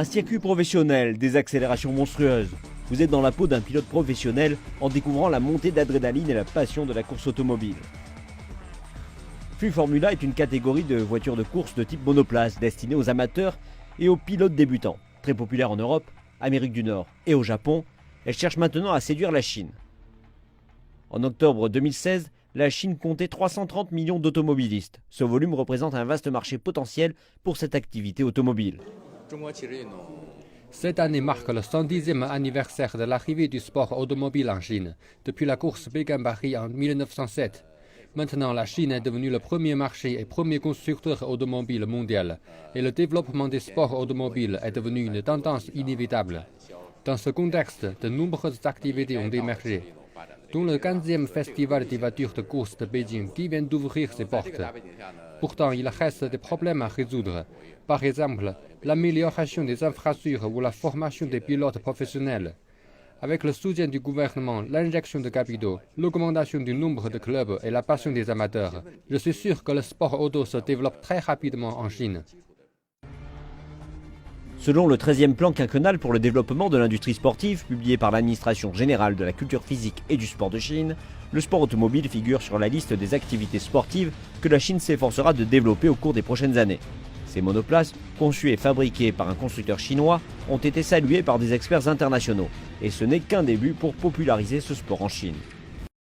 Un circuit professionnel, des accélérations monstrueuses. Vous êtes dans la peau d'un pilote professionnel en découvrant la montée d'adrénaline et la passion de la course automobile. FU Formula est une catégorie de voitures de course de type monoplace destinée aux amateurs et aux pilotes débutants. Très populaire en Europe, Amérique du Nord et au Japon, elle cherche maintenant à séduire la Chine. En octobre 2016, la Chine comptait 330 millions d'automobilistes. Ce volume représente un vaste marché potentiel pour cette activité automobile. Cette année marque le 110e anniversaire de l'arrivée du sport automobile en Chine, depuis la course Pékin-Paris en 1907. Maintenant, la Chine est devenue le premier marché et premier constructeur automobile mondial, et le développement des sports automobiles est devenu une tendance inévitable. Dans ce contexte, de nombreuses activités ont émergé, dont le 15e Festival des voitures de course de Beijing qui vient d'ouvrir ses portes. Pourtant, il reste des problèmes à résoudre. Par exemple, l'amélioration des infrastructures ou la formation des pilotes professionnels. Avec le soutien du gouvernement, l'injection de capitaux, l'augmentation du nombre de clubs et la passion des amateurs, je suis sûr que le sport auto se développe très rapidement en Chine. Selon le 13e plan quinquennal pour le développement de l'industrie sportive, publié par l'Administration générale de la culture physique et du sport de Chine, le sport automobile figure sur la liste des activités sportives que la Chine s'efforcera de développer au cours des prochaines années. Ces monoplaces, conçues et fabriquées par un constructeur chinois, ont été saluées par des experts internationaux. Et ce n'est qu'un début pour populariser ce sport en Chine.